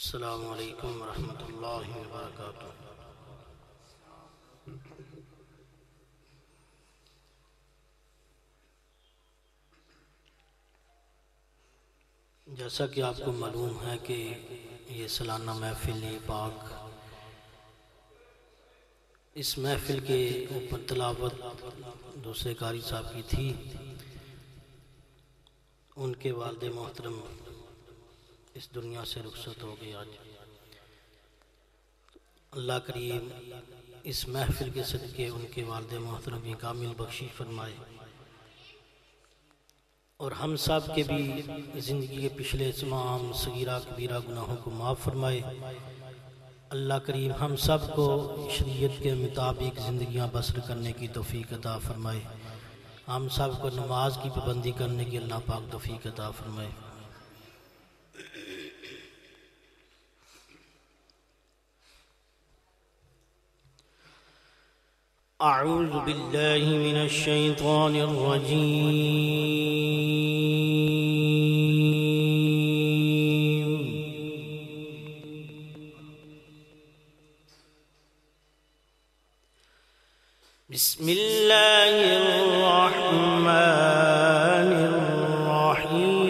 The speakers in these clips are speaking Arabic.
अस्सलामु अलैकुम वरहमतुल्लाहि वबरकातुहू। जैसा कि आपको मालूम है कि ये सालाना महफिल पाक, इस महफिल के ऊपर तलावत दूसरे कारी साहब की थी। उनके वालिद मोहतरम इस दुनिया से रुखसत हो गए आज। अल्लाह करीम इस महफिल के सदके उनके वालिद मोहतरम की कामिल बख्शिश फरमाए और हम सब के भी ज़िंदगी के पिछले तमाम सगीरा कबीरा गुनाहों को माफ़ फरमाए। अल्लाह करीम हम सब को शरीयत के मुताबिक ज़िंदगियाँ बसर करने की तौफीक अता फरमाए। हम सब को नमाज की पाबंदी करने की अल्लाह पाक तौफीक अता फरमाए। अऊज़ु बिल्लाहि मिनश शैतानिर रजीम। बिस्मिल्लाहिर रहमानिर रहीम।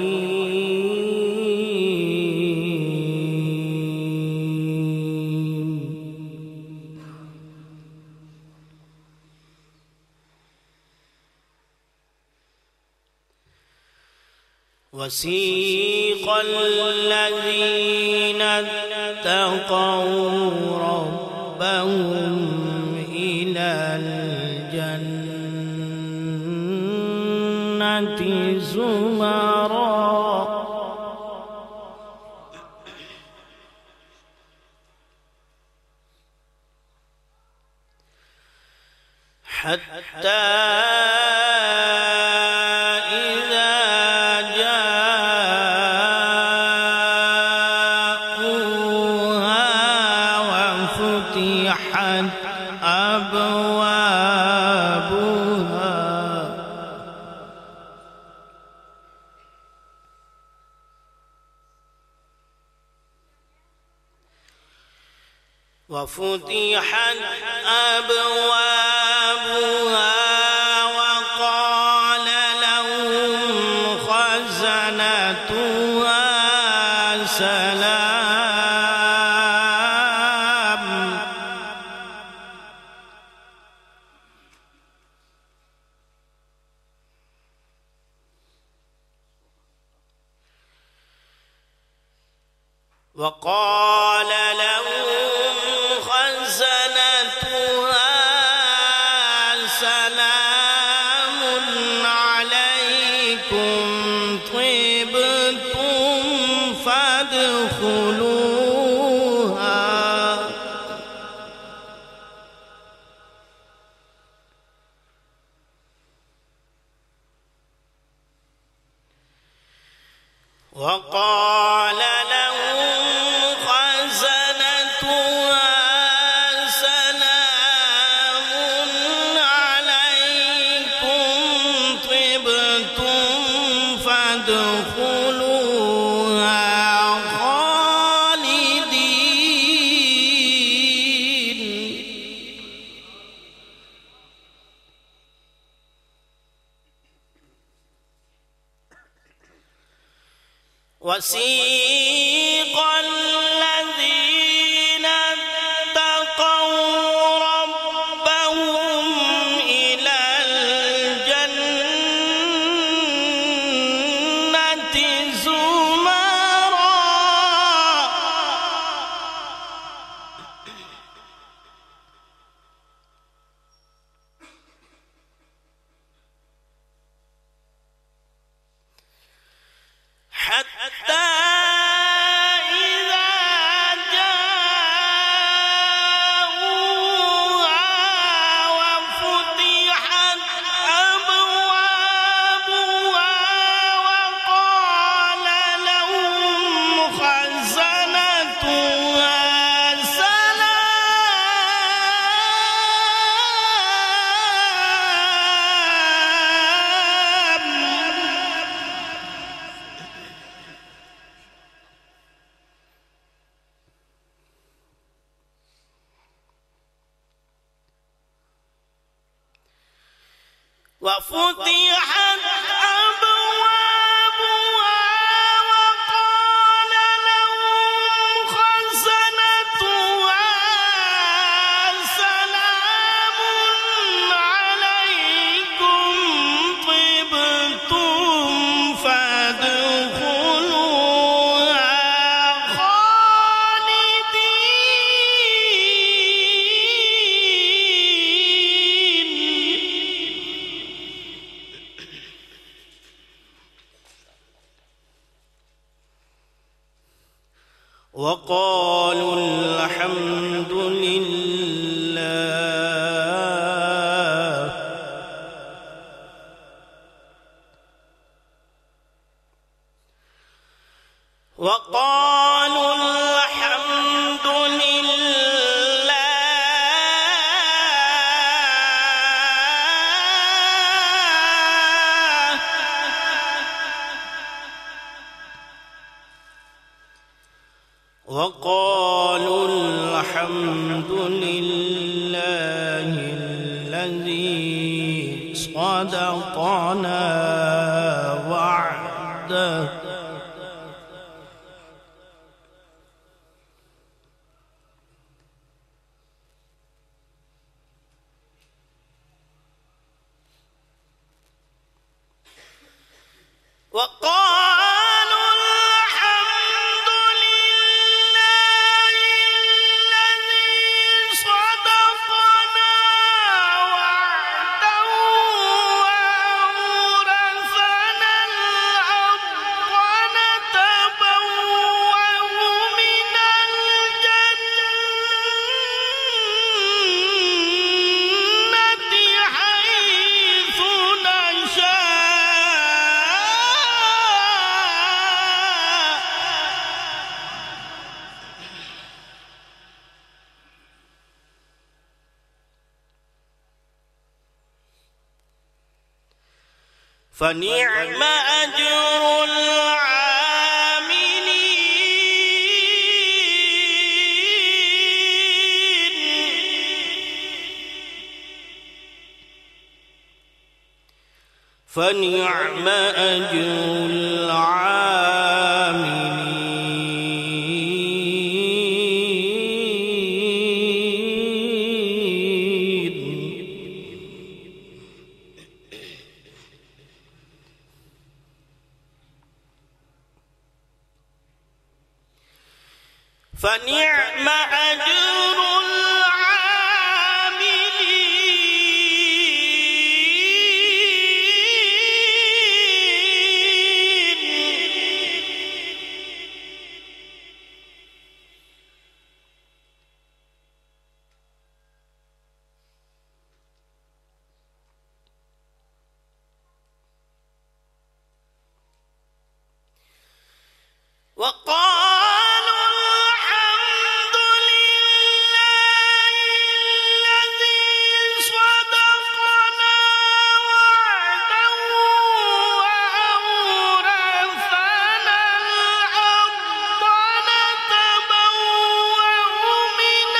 वसीक़ल्लज़ीन इत्तक़ौ रब्बहुम इलल जन्नति ज़ुमरा हत्ता وفتحت أبوابها وقال لهم خزنتها سلام وقال لهم خزنتها سلام عليكم طبتم فادخلوها وقال لهم خزنتها سلام عليكم طبتم فادخلوها خالدين وسيق الذين اتقوا ربهم إلى الجنة زمرا حتى إذا وفتحت أبوابها وقال لهم خزنتها سلام عليكم طبتم فادخلوها وقالوا الحمد لله وقالوا الحمد لله وقالوا الحمد لله الذي صدقنا وعده وقالوا الحمد لله الذي صدقنا وعده وأورثنا الأرض نتبوأ من الجنة حيث نشاء فنعم أجر العاملين فنعم أجر العاملين فنعم أجر وقالوا الحمد لله الذي صدقنا وعده وأورثنا الأرض نتبوأ من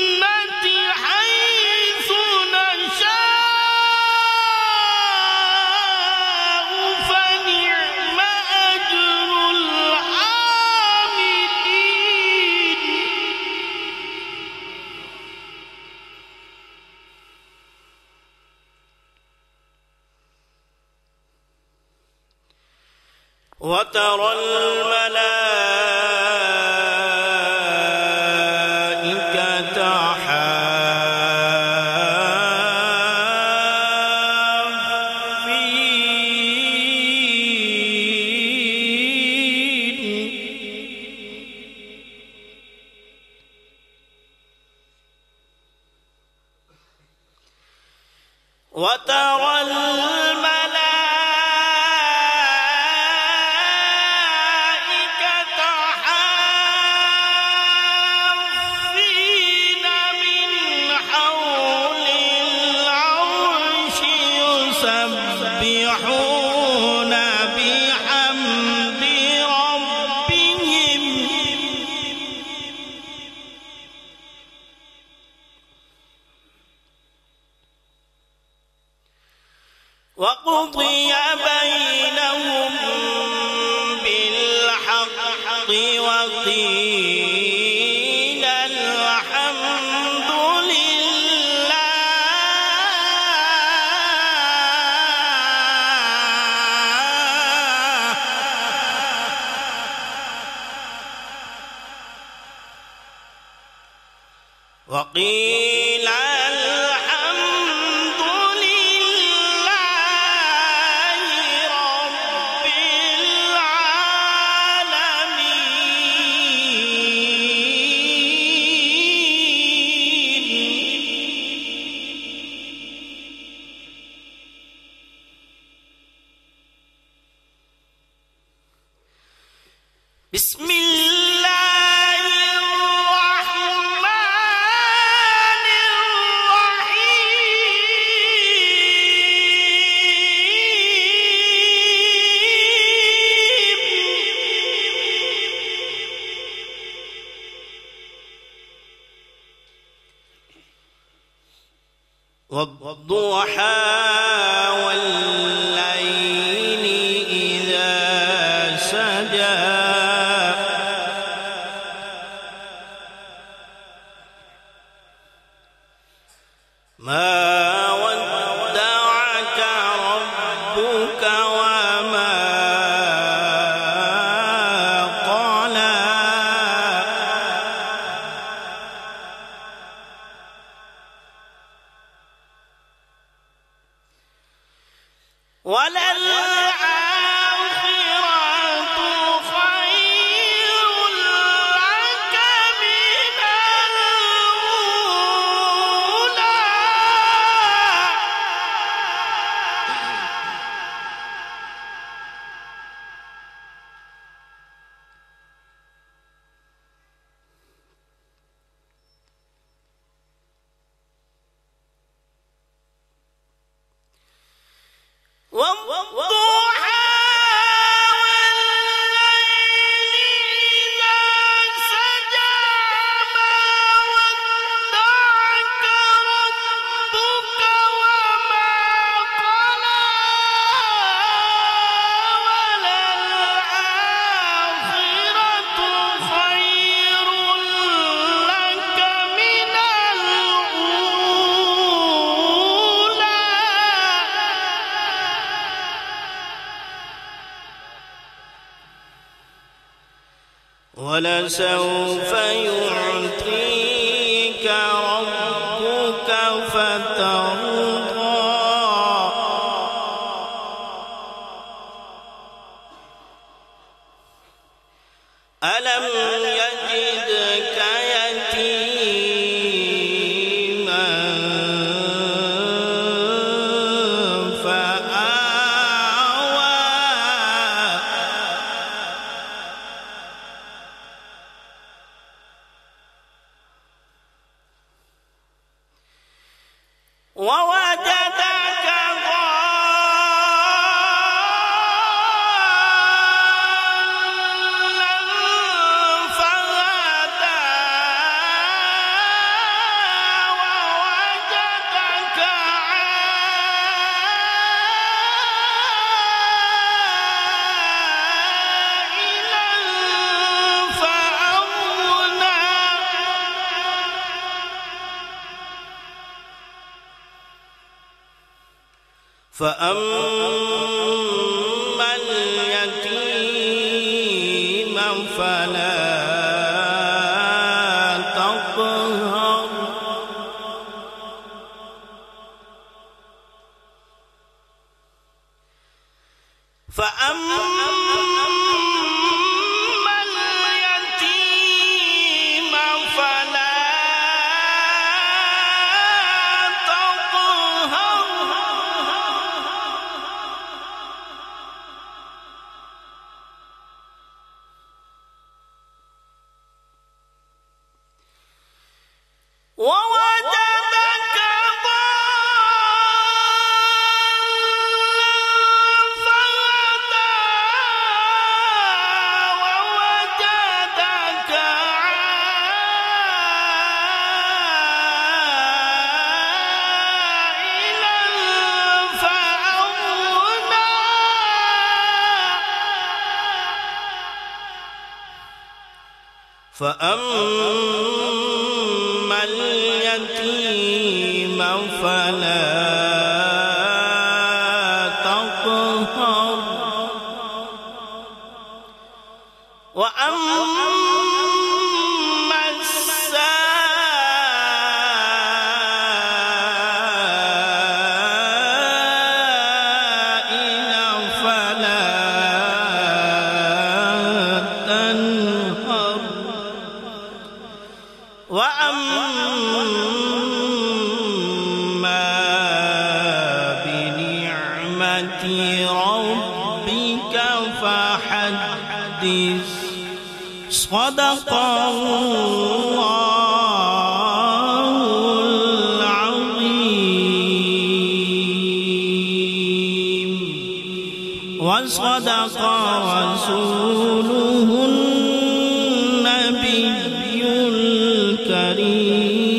الجنة حيث نشاء فنعم أجر العاملين وترى الملائكة وترى الملائكة وقيل الحمد لله. وقيل الحمد لله رب العالمين. بسم الله الرحمن الرحيم. والضحى والليل إذا سجى ما ودعك ربك وما قلى. وللآخرة خير لك من الأولى. والضحى والليل إذا سجى ما ودعك ربك وما قلى. وللآخرة خير لك من الأولى. ولسوف يعطيك ربك فترضى. ألم يجدك يتيما فآوى. ووجدك ضالا فهدى. ووجدك عائلا فأغنى. فأما اليتيم فلا تقهر. فأما اليتيم فلا تقهر. ووجدك ضالا فهدى. فأما اليتيم فلا تقهر وأما السائل فلا تنهر وأما بنعمة ربك فحدث صدق الله العظيم وصدق رسوله النبي الكريم.